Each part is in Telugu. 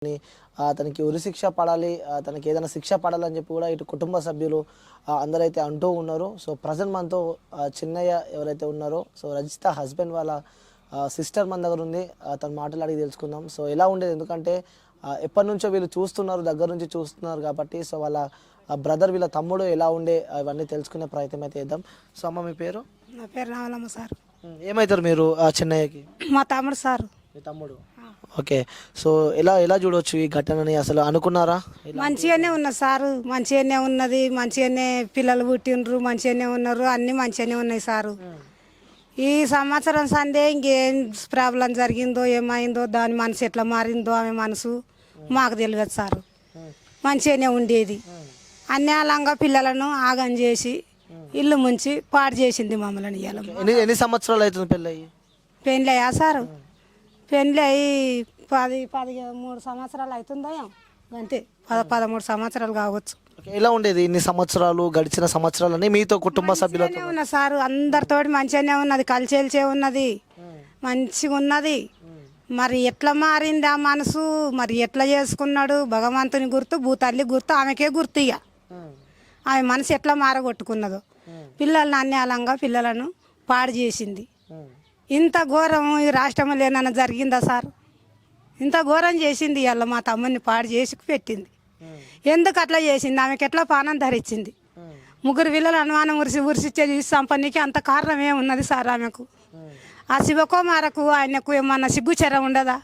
తనకి ఉరిశిక్ష పడాలి, తనకి ఏదైనా శిక్ష పడాలని చెప్పి కూడా ఇటు కుటుంబ సభ్యులు అందరైతే అంటూ ఉన్నారు. సో ప్రజెంట్ మనతో చిన్నయ్య ఎవరైతే ఉన్నారో, సో రజిత హస్బెండ్ వాళ్ళ సిస్టర్ మన దగ్గర ఉంది. తన మాటలు అడిగి తెలుసుకుందాం. సో ఎలా ఉండేది, ఎందుకంటే ఎప్పటి నుంచో వీళ్ళు చూస్తున్నారు, దగ్గర నుంచి చూస్తున్నారు కాబట్టి, సో వాళ్ళ బ్రదర్ వీళ్ళ తమ్ముడు ఎలా ఉండే ఇవన్నీ తెలుసుకునే ప్రయత్నం అయితే చేద్దాం. సో అమ్మ, మీ పేరు? నా పేరు రావాలమ్మ సార్. ఏమవుతారు మీరు చిన్నయ్యకి? మా తమ్ముడు సార్. మీ తమ్ముడు. ఓకే. సో ఎలా ఎలా చూడవచ్చు ఈ ఘటనని, అసలు అనుకున్నారా? మంచిగానే ఉన్నది సారు, మంచిగానే ఉన్నది, మంచిగానే పిల్లలు పుట్టినరు, మంచిగానే ఉన్నారు, అన్నీ మంచిగానే ఉన్నాయి సారు. ఈ సంవత్సరం సందే ఇంకేం ప్రాబ్లం జరిగిందో ఏమైందో, దాని మనసు ఎట్లా మారిందో ఆమె మనసు మాకు తెలియదు సారు. మంచిగానే ఉండేది. అన్యాలంగా పిల్లలను ఆగం చేసి ఇల్లు ముంచి పాడు చేసింది మమ్మల్ని. ఎన్ని సంవత్సరాలు అవుతుంది పెళ్ళి? పెళ్ళి అయ్యా సారు, పెళ్ళి అయ్యి 13 సంవత్సరాలు అవుతుందా అంతే, 13 సంవత్సరాలు కావచ్చు. ఎలా ఉండేది ఇన్ని సంవత్సరాలు, గడిచిన సంవత్సరాలని మీతో కుటుంబ సభ్యులతో? ఉన్న సారు అందరితోటి మంచిగానే ఉన్నది, కలిసేల్చే ఉన్నది, మంచిగా ఉన్నది. మరి ఎట్లా మారింది ఆ మనసు, మరి ఎట్లా చేసుకున్నాడు భగవంతుని గుర్తు, భూతల్లి గుర్తు, ఆమెకే గుర్తు. ఇక ఆమె మనసు ఎట్లా మారగొట్టుకున్నదో, పిల్లల్ని అన్యాలంగా పిల్లలను పాడు చేసింది. ఇంత ఘోరం ఈ రాష్ట్రంలో లేనన్నా జరిగిందా సార్? ఇంత ఘోరం చేసింది. ఇవాళ మా తమ్ముడిని పాడు చేసి పెట్టింది. ఎందుకు అట్లా చేసింది? ఆమెకి ఎట్లా పానం ధరించింది? 3 పిల్లలు అనుమానం ఉరిసిచ్చే చూసి సంపన్నికి అంత కారణం ఏమున్నది సార్ ఆమెకు? ఆ శివకుమారకు ఆయనకు ఏమన్నా సిగ్గుచెర ఉండదా?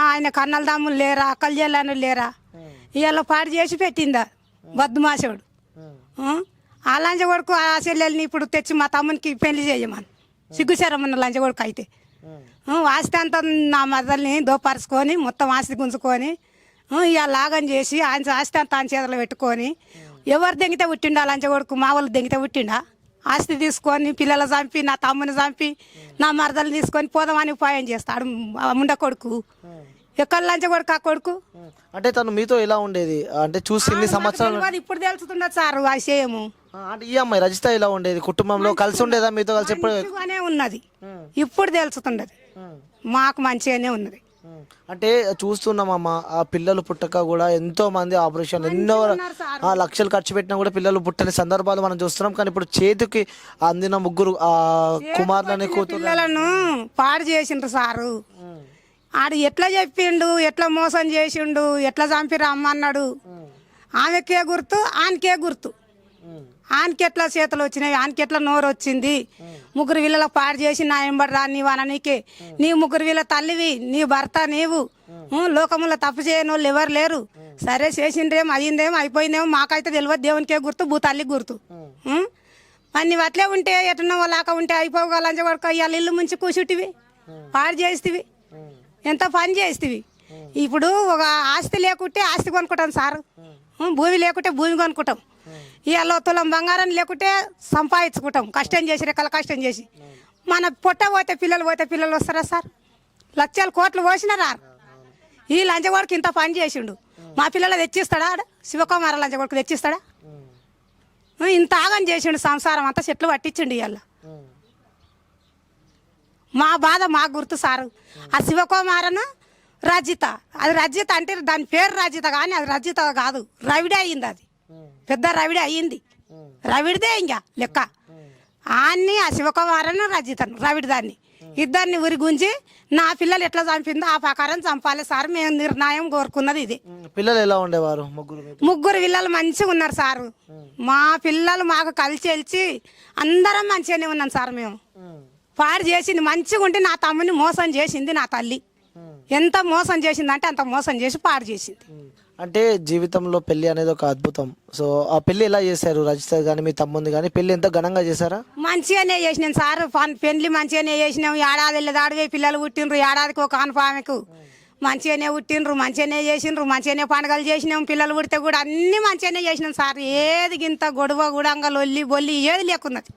ఆయన కన్నల దమ్ములు లేరా, అక్కలు చెల్లను లేరా? ఇవాళ పాడు చేసి పెట్టిందా బద్దుమాసోడు? ఆ లంచ కొడుకు ఆ చెల్లెల్ని ఇప్పుడు తెచ్చి మా తమ్మునికి పెళ్లి చేయమని సిగ్గుచెరమన్న లంచ కొడుకు అయితే ఆస్తి అంతా నా మదల్ని దోపరుచుకొని మొత్తం ఆస్తి గుంజుకొని ఇక లాగం చేసి ఆయన ఆస్తి అంతా ఆయన చేతులు పెట్టుకొని ఎవరు దెంగితే పుట్టిండా లంచ కొడుకు? మా వాళ్ళు దెంగితే పుట్టిండా? ఆస్తి తీసుకొని పిల్లలు చంపి, నా తమ్ముని చంపి, నా మరదలు తీసుకొని పోదామని ఉపాయం చేస్తాడు ముండ కొడుకు. ఎక్కడ లంచ కొడుకు ఆ కొడుకు? అంటే తను మీతో ఎలా ఉండేది అంటే చూసి ఇన్ని సంవత్సరాలు? ఇప్పుడు తెలుస్తుండదు సార్ ఆ విషయము. అంటే ఈ అమ్మాయి రజిత ఎలా ఉండేది, కుటుంబంలో కలిసి ఉండేదా మీతో కలిసి? మంచిగానే ఉన్నది, ఇప్పుడు తెలుస్తుండదు, మాకు మంచిగానే ఉన్నది. అంటే చూస్తున్నామమ్మా, ఆ పిల్లలు పుట్టక కూడా ఎంతో మంది ఆపరేషన్, ఎన్నో లక్షలు ఖర్చు పెట్టినా కూడా పిల్లలు పుట్టని సందర్భాలు మనం చూస్తున్నాం. కానీ ఇప్పుడు చేతికి అందిన 3 కుమారులని కూతురు పిల్లలను పాడు చేసిండ్రు సారు. ఆడు ఎట్లా చెప్పిండు, ఎట్లా మోసం చేసిండు, ఎట్లా చంపిరా అమ్మన్నాడు. ఆమెకే గుర్తు, ఆయనకే గుర్తు. ఆయనకి ఎట్లా చేతులు వచ్చినాయి, ఆయనకి ఎట్లా నోరు వచ్చింది. 3 వీళ్ళకి పాడు చేసి నా ఎంబడి రా నీవు అననీకే. నీ 3 వీళ్ళ తల్లివి, నీ భర్త నీవు. లోకములో తప్పు చేయని వాళ్ళు ఎవరు లేరు. సరే చేసిండ్రేమో, అయ్యిందేమో, అయిపోయిందేమో, మాకైతే తెలియదు. దేవునికే గుర్తు, భూతల్లికి గుర్తు. మరి నీవు అట్లే ఉంటే, ఎటున్నో లాక ఉంటే అయిపోగలంచ కొడుకు ఇవాళ ఇల్లు ముంచి కూర్చుంటివి, పాడు చేస్తేవి, ఎంత పని చేస్తేవి. ఇప్పుడు ఒక ఆస్తి లేకుంటే ఆస్తి కొనుక్కుంటాం సార్, భూమి లేకుంటే భూమి కొనుక్కుంటాం. ఇవాళ తులం బంగారం లేకుంటే సంపాదించుకుంటాం, కష్టం చేసి, రెక్కల కష్టం చేసి. మన పొట్ట పోతే పిల్లలు వస్తారా సార్? లక్షలు కోట్లు పోసినా రారు. ఈ లంచగొడుకు ఇంత పని చేసిండు, మా పిల్లలు తెచ్చిస్తాడా? శివకుమార లంచగొడుకు తెచ్చిస్తాడా? ఇంత ఆగం చేసిండు, సంసారం అంతా చెట్లు పట్టించిండు. ఇవాళ మా బాధ మాకు గుర్తు సారు. ఆ శివకుమారను రజిత, అది రజిత అంటే దాని పేరు రజిత, కానీ అది రజిత కాదు, రవిడే అయ్యింది. అది పెద్ద రవిడే అయ్యింది, రవిడిదే ఇంకా లెక్క. ఆన్ని ఆ శివకుమారను రజితను రవిడి దాన్ని ఇద్దరిని ఉరి గుంజి నా పిల్లలు ఎట్లా చంపిందో ఆ ప్రకారం చంపాలి సార్. మేము నిర్ణయం కోరుకున్నది ఇది. పిల్లలు ఎలా ఉండేవారు? 3 పిల్లలు మంచిగా ఉన్నారు సారు. మా పిల్లలు మాకు కలిసి వెళ్చి అందరం మంచిగానే ఉన్నాం సార్. మేము పాడు చేసింది మంచిగా ఉంటే, నా తమ్ముని మోసం చేసింది నా తల్లి. ఎంత మోసం చేసింది అంటే అంత మోసం చేసి పాడు చేసింది. అంటే జీవితంలో పెళ్లి అనేది ఒక అద్భుతం. సో ఆ పెళ్లి ఎలా చేశారు? రజిత కానీ మీ తమ్ముంది కానీ పెళ్లి ఎంత ఘనంగా చేశారా? మంచిగానే చేసినాం సార్, పెళ్లి మంచిగానే చేసినాం. ఏడాది వెళ్ళదాడివే పిల్లలు పుట్టినరు, ఏడాదికి ఒక ఆనపామెకు మంచిగానే పుట్టినరు, మంచిగానే చేసినారు, మంచిగానే పండుగలు చేసినాం. పిల్లలు పుడితే కూడా అన్ని మంచిగానే చేసినాం సార్. ఏది ఇంత గొడవ గుడంగా లొల్లి బొల్లి ఏది లేకున్నది.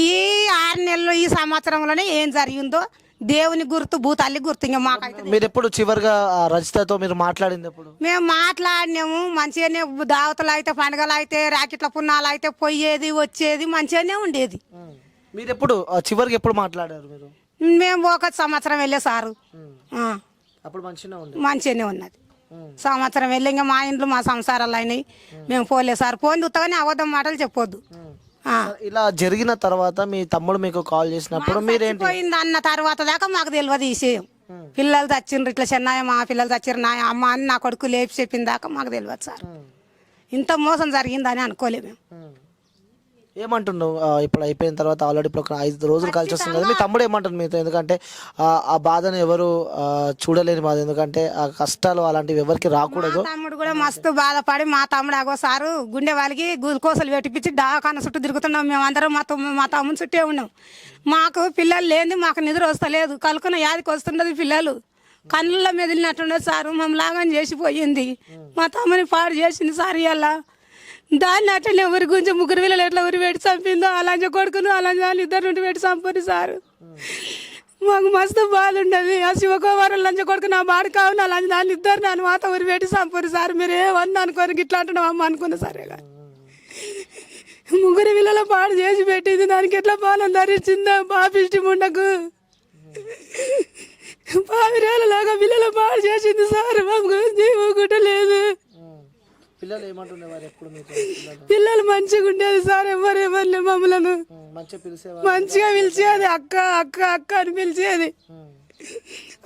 ఈ 6 నెలలు ఈ సంవత్సరంలోనే ఏం జరిగిందో దేవుని గుర్తు, భూతల్లి గుర్తు. ఇంకా మాకైతే మీరు ఎప్పుడు చివరిగా రజితతో మీరు మాట్లాడింది ఎప్పుడు? మేము మాట్లాడినాము మంచిగానే. దావతలు అయితే, పండుగలు అయితే, రాకెట్ల పున్నాలు అయితే పోయేది వచ్చేది మంచిగానే ఉండేది. మీరు ఎప్పుడు చివరికి ఎప్పుడు మాట్లాడారు మీరు? మేము 1 సంవత్సరం వెళ్ళే సారు. అప్పుడు మంచిగా ఉంది. మంచిగానే ఉన్నది. సంవత్సరం వెళ్ళి ఇంకా మా ఇంట్లో మా సంసారాలు అయినాయి. మేము పోలేదు సార్. ఫోన్ చూస్తామని అబద్ధం మాటలు చెప్పొద్దు. ఇలా జరిగిన తర్వాత మీ తమ్ముడు మీకు కాల్ చేసినప్పుడు మీరేంటి పోయింది అన్న తర్వాత దాకా మాకు తెలియదు ఈ విషయం. పిల్లలు చచ్చిండ్రు, ఇట్లా చెన్నాయ మా పిల్లలు చచ్చిర్రు, నా అమ్మ అని నా కొడుకు లేపి చెప్పిన దాకా మాకు తెలియదు సార్. ఇంత మోసం జరిగిందని అనుకోలేము మేము. ఏమంటున్నావు ఇప్పుడు అయిపోయిన తర్వాత? ఆల్రెడీ ఇప్పుడు ఒక 5 రోజులు కలిసి వస్తుంది కదా, మీ తమ్ముడు ఏమంటుంది మీతో? ఎందుకంటే ఆ బాధను ఎవరు చూడలేని బాధ, ఎందుకంటే ఆ కష్టాలు అలాంటివి ఎవరికి రాకూడదు. తమ్ముడు కూడా మస్తు బాధపడి, మా తమ్ముడు అగో సారు గుండె వాళ్ళకి గ్లూకోజులు పెట్టిపించి డాకాన చుట్టూ తిరుగుతున్నాం మేము అందరం. మా తమ్ముడు చుట్టే ఉన్నాం. మాకు పిల్లలు లేని మాకు నిద్ర వస్తలేదు. కలుకున్న యాదికి వస్తున్నది పిల్లలు. కళ్ళల్లో మెదిలినట్టున్నది సారు. మమ్మల్ని లాగని చేసిపోయింది. మా తమ్ముని పాడు చేసింది సార్. ఇలా దాన్ని అట్లనే ఎవరి గురించి 3 పిల్లలు ఎట్లా ఊరి పెట్టి చంపిందో అలాంటి కొడుకును అలాంటి వాళ్ళు 2 నుండి పెట్టి చంపరు సారు. మాకు మస్తు బాధ ఉండదు. ఆ శివకుమారం లంచ కొడుకు నా బాడు కావున అలాంటి దాన్ని 2 నన్ను మాత ఊరి పెట్టి చంపరు సార్. మీరు ఏమన్నా అనుకోని ఇట్లా అంటున్నావు అమ్మ అనుకున్నా సరేగా. 3 పిల్లల పాడు చేసి పెట్టింది. దానికి ఎట్లా పాలన ధరించిందా పాపిష్టి ముండకు. 10 లాగా పిల్లల పాడు చేసింది సార్. మాకు జీవగుట లేదు. పిల్లలు ఏమంటున్నారు ఎప్పుడు మీకు? పిల్లలు మంచిగా ఉండేది సార్. ఎవరేమన్నా మమ్మలను మంచిగా పిలిచేది. అక్క అక్క అక్క అని పిలిచేది.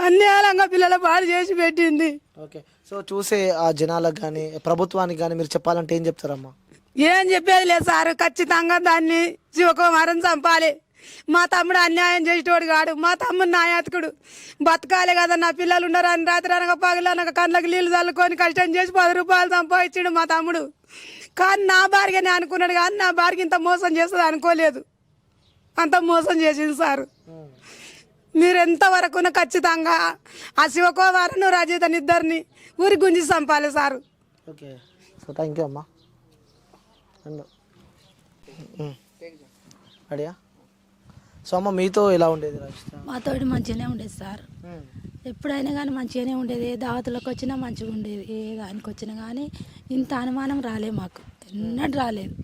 అన్యాయంగా పిల్లల పాడు చేసి పెట్టింది. ఓకే, సో చూసే ఆ జనాలకు కానీ ప్రభుత్వానికి కానీ మీరు చెప్పాలంటే ఏం చెప్తారమ్మా? ఏం చెప్పేది లేదు సార్. ఖచ్చితంగా దాన్ని శివకుమారం చంపాలి. మా తమ్ముడు అన్యాయం చేసేటోడు కాడు. మా తమ్ముడు న్యాయాతకుడు. బతకాలి కదా, నా పిల్లలు ఉన్నారు అని రాత్రి అనక పగలు అనక కళ్ళకి నీళ్ళు చల్లుకొని కష్టం చేసి 10 రూపాయలు సంపాదించాడు మా తమ్ముడు. కానీ నా భార్యనే అనుకున్నాడు, కానీ నా భార్య ఇంత మోసం చేస్తుంది అనుకోలేదు. అంత మోసం చేసింది సార్. మీరు ఎంతవరకు ఖచ్చితంగా ఆ శివకుమారును రజితని 2 ఊరి గుంజి చంపాలి sir. Okay, so thank you అమ్మా. అడియా సో అమ్మ మీతో ఎలా ఉండేది? మాతోటి మంచిగానే ఉండేది సార్. ఎప్పుడైనా కానీ మంచిగానే ఉండేది. ఏ దావతులకు వచ్చినా మంచిగా ఉండేది. ఏ దానికి వచ్చినా కానీ ఇంత అనుమానం రాలే మాకు. ఎన్నడూ రాలేదు.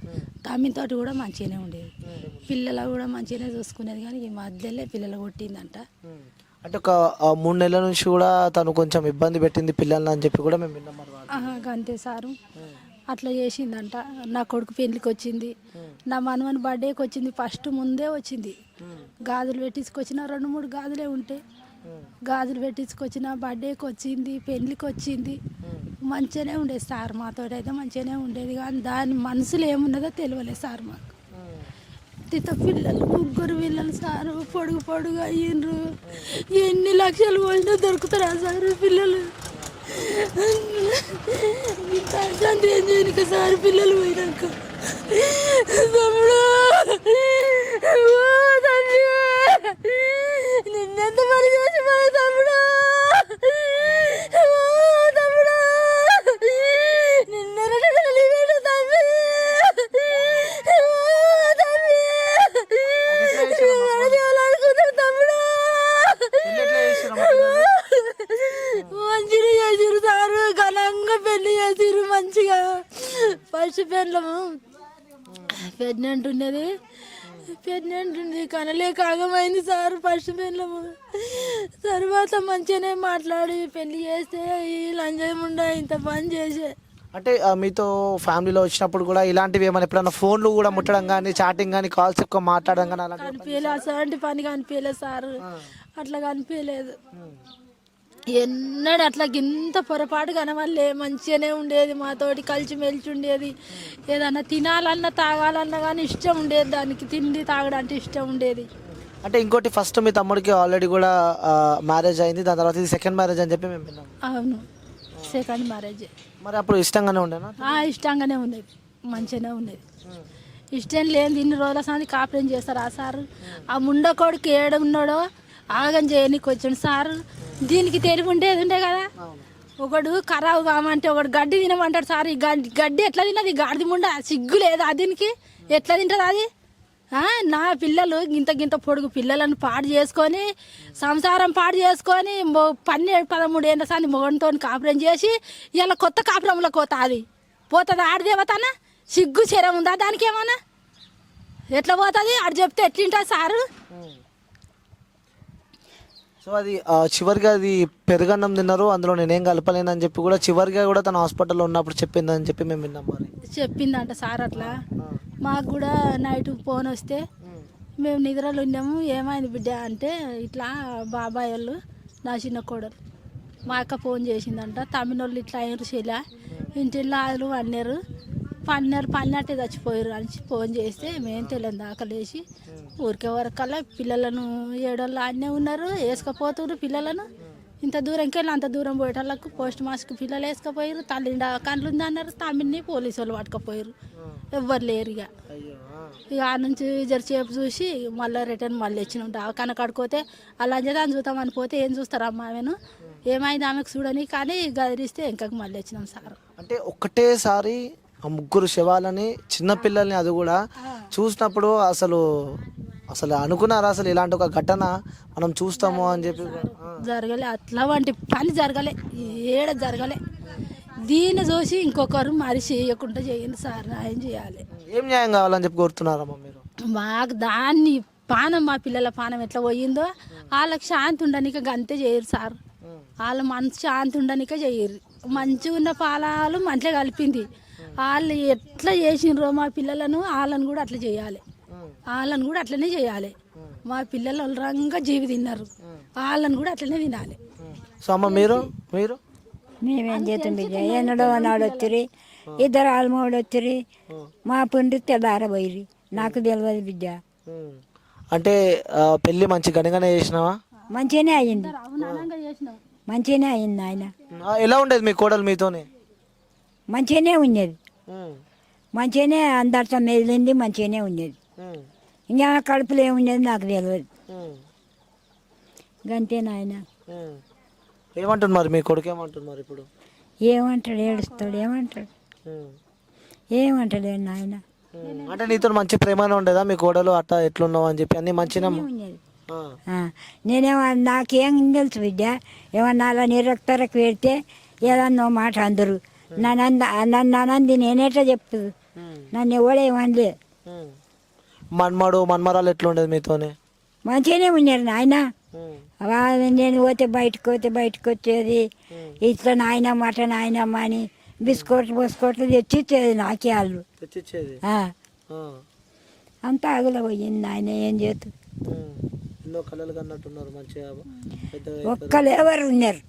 తమ్మితోటి కూడా మంచిగానే ఉండేది. పిల్లలు కూడా మంచిగానే చూసుకునేది. కానీ ఈ మధ్యలో పిల్లలు కొట్టిందంట. అంటే ఒక 3 నెలల నుంచి కూడా తను కొంచెం ఇబ్బంది పెట్టింది పిల్లల్ని అని చెప్పి కూడా మేము విన్నాం. అంతే సారు. అట్లా చేసిందంట. నా కొడుకు పెళ్లికి వచ్చింది, నా మనవని బర్త్డేకి వచ్చింది. ఫస్ట్ ముందే వచ్చింది. గాజులు పెట్టించుకొచ్చిన 2-3 గాజులే ఉంటే గాజులు పెట్టించుకొచ్చిన, బర్త్డేకి వచ్చింది, పెళ్లికి వచ్చింది. మంచిగానే ఉండేది సార్. మాతో అయితే మంచిగానే ఉండేది. కానీ దాని మనసులో ఏమున్నదో తెలియలేదు సార్ మాకు. పిల్లలు 3 పిల్లలు సారు. పొడుగు అయ్యిండ్రు. ఎన్ని లక్షలు పోయినా దొరుకుతారా సారు పిల్లలు? ఏం చేయనిక సార్ పిల్లలు పోయినాక. తమ్ముడు నిన్నెంత పని చేసిపోయి తమ్ముడు. తమ్ముడు నిన్న తమ్మి తమ్ముడు మంచిగా చేసిరు సారు. ఘనంగా పెళ్లి చేసిరు మంచిగా. ఫస్ట్ పెళ్ళము ప్రెగ్నెంట్ ఉన్నది. కనలేక ఆగమైంది సార్ ఫస్ట్ పెళ్ళము. తర్వాత మంచిగానే మాట్లాడి పెళ్లి చేస్తే ఈ లంజం ఉండ ఇంత పని చేసే. అంటే మీతో ఫ్యామిలీలో వచ్చినప్పుడు కూడా ఇలాంటివి ఏమైనా ఎప్పుడన్నా ఫోన్లు కూడా ముట్టడం కానీ, చాటింగ్ కానీ, కాల్స్ ఎక్కువ మాట్లాడడం కానీ కనిపించలేదు. అలాంటి పని కనిపించలేదు సార్. అట్లా కనిపించలేదు. ఎన్నడూ అట్లా ఇంత పొరపాటు కనవల్లే. మంచిగానే ఉండేది. మాతోటి కలిసిమెలిసి ఉండేది. ఏదన్నా తినాలన్నా తాగాలన్నా కానీ ఇష్టం ఉండేది. దానికి తిండి తాగడానికి ఇష్టం ఉండేది. అంటే ఇంకోటి, ఫస్ట్ మీ తమ్ముడికి ఆల్రెడీ కూడా మ్యారేజ్ అయింది. దాని తర్వాత ఇది 2nd మ్యారేజ్ అని చెప్పి మేము విన్నాం. అవును, 2nd మ్యారేజ్. మరి అప్పుడు ఇష్టంగానే ఉండేనా? ఇష్టంగానే ఉండేది. మంచిగానే ఉండేది. ఇష్టం లేని ఇన్ని రోజుల సంది కాపురం చేస్తారు ఆ సారు. ఆ ముండ కొడుకు ఏడున్నాడో ఆగం చేయనీకి వచ్చాడు సారు. దీనికి తెలివి ఉండేది ఉండే కదా. ఒకడు ఖరాబు కామంటే ఒకడు గడ్డి తినమంటాడు సార్. ఈ గడ్డి ఎట్లా తిన్నది? గాడిది ముండ సిగ్గు లేదా దీనికి? ఎట్లా తింటుంది అది? నా పిల్లలు గింత పొడుగు పిల్లలను పాడు చేసుకొని, సంసారం పాడు చేసుకొని 12-13 ఏళ్ళ సార్లు మొగనితో కాపురం చేసి ఇలా కొత్త కాపురంలో పోతుంది ఆడదేవతనా? సిగ్గు చెరం ఉందా దానికి? ఏమన్నా ఎట్లా పోతుంది? ఆడు చెప్తే ఎట్లుంటుంది సారు? సో అది చివరిగా అది పెరుగన్నం తిన్నారు, అందులో నేనేం కలపలేనని చెప్పి కూడా చివరిగా కూడా తన హాస్పిటల్లో ఉన్నప్పుడు చెప్పిందని చెప్పి మేము విన్నాం. మరి చెప్పిందంట సార్ అట్లా. మాకు కూడా నైట్ ఫోన్ వస్తే మేము నిద్రలో ఉన్నాము, ఏమైంది బిడ్డ అంటే ఇట్లా బాబాయ్ వాళ్ళు నా చిన్న కోడలు మా అక్క ఫోన్ చేసిందంట, తమిళోళ్ళు ఇట్లా అయినారు చెల్లా ఇంటిల్లో వాళ్ళు పన్నట్టే చచ్చిపోయారు అని ఫోన్ చేస్తే మేము తెలియదు దాకా లేచి ఊరికే వరకల్లా పిల్లలను ఏడోళ్ళు ఆడనే ఉన్నారు, వేసుకపోతున్నారు పిల్లలను. ఇంత దూరంకి వెళ్ళి అంత దూరం పోయేటోళ్ళకు పోస్ట్ మాస్క్ పిల్లలు వేసుకపోయారు, తల్లి కండ్లు ఉందన్నారు, తమ్మిని పోలీసు వాళ్ళు పట్టుకపోయారు, ఎవ్వరు లేరు. ఇక ఆ నుంచి జరసేపు చూసి మళ్ళీ రిటర్న్ మళ్ళీ వచ్చినాం. దవాఖాన కడుకోతే అలా అని చూద్దామని పోతే ఏం చూస్తారమ్మా ఆమెను, ఏమైంది ఆమెకు చూడని కానీ గదిరిస్తే ఇంకా మళ్ళీ వచ్చినాం సార్. అంటే ఒక్కటేసారి ఆ ముగ్గురు శవాలని చిన్నపిల్లల్ని అది కూడా చూసినప్పుడు అసలు అసలు అనుకున్నారా అసలు ఇలాంటి ఒక ఘటన మనం చూస్తాము అని చెప్పి? జరగలే, అట్లా వంటి పని జరగలే, ఏడ జరగలే. దీన్ని చూసి ఇంకొకరు మరి చేయకుండా చేయండి సార్, న్యాయం చేయాలి. ఏం న్యాయం కావాలని చెప్పి కోరుతున్నారమ్మా మీరు? మాకు దాన్ని పానం మా పిల్లల పానం ఎట్లా పోయిందో వాళ్ళకి శాంతి ఉండనిక గంతే చేయరు సార్. వాళ్ళ మనసు శాంతి ఉండనిక చేయరు. మంచిగా ఉన్న పాలాలు మంచిగా కలిపింది, వాళ్ళు ఎట్లా చేసిండ్రో మా పిల్లలను వాళ్ళని కూడా అట్లా చేయాలి, వాళ్ళని కూడా అట్లనే చేయాలి. మా పిల్లలు రంగా జీవి తిన్నారు, వాళ్ళని కూడా అట్లనే తినాలి. సో అమ్మ మీరు మీరు మేమేం చేస్తాం బిడ్డ, ఎన్నడో నాడు వచ్చిరి, ఇద్దరు ఆల్మోడు వచ్చిరి, మా పుండి తెల్లారబోయిరి, నాకు తెలియదు బిడ్డ. అంటే పెళ్ళి మంచి గనిగానే చేసినావా? మంచిగానే అయ్యింది, మంచిగానే అయ్యింది ఆయన. ఎలా ఉండేది మీ కోడలు మీతోని? మంచిగానే ఉన్నది, మంచిగానే అందరితో మెదిలింది, మంచిగానే ఉన్నది. ఇంకా కడుపులో ఏమున్నది నాకు తెలియదు. గంతే నాయన. ఏమంటున్నారు మీ కొడుకు? ఏమంటున్నారు ఇప్పుడు? ఏమంటాడు, ఏడుస్తాడు, ఏమంటాడు, ఏమంటాడు నాయన. అంటే నీతో మంచి ప్రేమనే ఉండేదా మీ కోడలు? అట్లా ఎట్లున్నావు అని చెప్పి అన్ని మంచిగా ఉన్నది. నేనేమో నాకేం తెలుసు బిడ్డ, ఏమన్నా అలా నిరక్తరకు పెడితే ఏదన్నా మాట అందరు నన్ను అనంది నేనేటా చెప్తుంది, నన్ను ఎవడేమనలే. మన్మడు మన్మరాలు ఎట్లుండేది మీతోనే? మంచిగానే ఉన్నారు నాయన. నేను బయటకు వచ్చేది ఇట్లా నాయన మాట నాయనమ్మ అని బిస్కోట్లు తెచ్చిచ్చేది నాకే వాళ్ళు. అంతా అగుల పోయింది నాయన, ఏం చేతు. ఒక్కరు ఎవరు ఉన్నారు,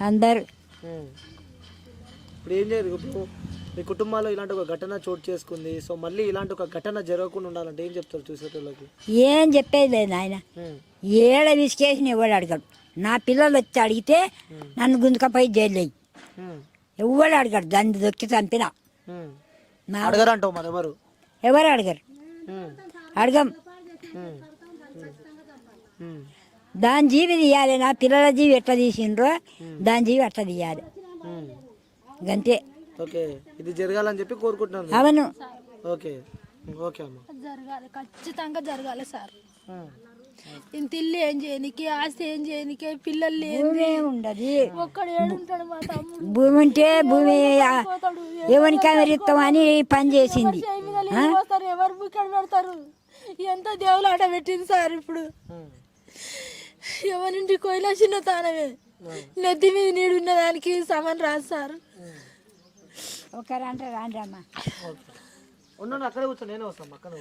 అందరు. ఇప్పుడు ఏం చేయరు? ఇప్పుడు మీ కుటుంబాల్లో ఇలాంటి ఒక ఘటన చోటు చేసుకుంది, సో మళ్ళీ ఇలాంటి ఒక ఘటన జరగకుండా ఉండాలంటే ఏం చెప్తారు చూసేటోళ్ళకి? ఏం చెప్పేది లేదు నాయన, ఏడ విసికేసిన ఎవడు అడగడు. నా పిల్లలు వచ్చి అడిగితే నన్ను గుంజుకపోయి జైలు అయ్యి ఎవడు అడగడు, దాన్ని దొక్కి చంపినా. అడగరంటావు మరి ఎవరు? ఎవరు అడగరు, అడగం. దాని జీవి తీయాలి, నా పిల్లల జీవి ఎట్లా తీసిండ్రో దాని జీవి అట్లా తీయాలి, గంతే. ఓకే, ఇది జరగాలని చెప్పి కోరుకుంటున్నాను. అవును. ఓకే ఓకే అమ్మ, జరగాలి, ఖచ్చితంగా జరగాలి సార్. ఇంత ఇల్లు ఏం చేయనికి, ఆస్తి ఏం చేయనికి, పిల్లలు ఉండదు. ఒక్కడు ఏడుంటాడు మా తమ్ముడు. భూమి ఉంటే భూమి ఎవరికి అమెరిస్తామని పని చేసింది. ఎవరు బుక్కడ పెడతారు? ఎంత దేవులు ఆట పెట్టింది సార్. ఇప్పుడు ఎవరింటి కోయిలా చిన్న తానమే, నెత్తి మీద నీడు ఉన్న దానికి సమన్ రాదు సార్. ఒకరంటే రాండి అమ్మా, అక్కడే కూర్చో, నేనే వస్తాను పక్కన.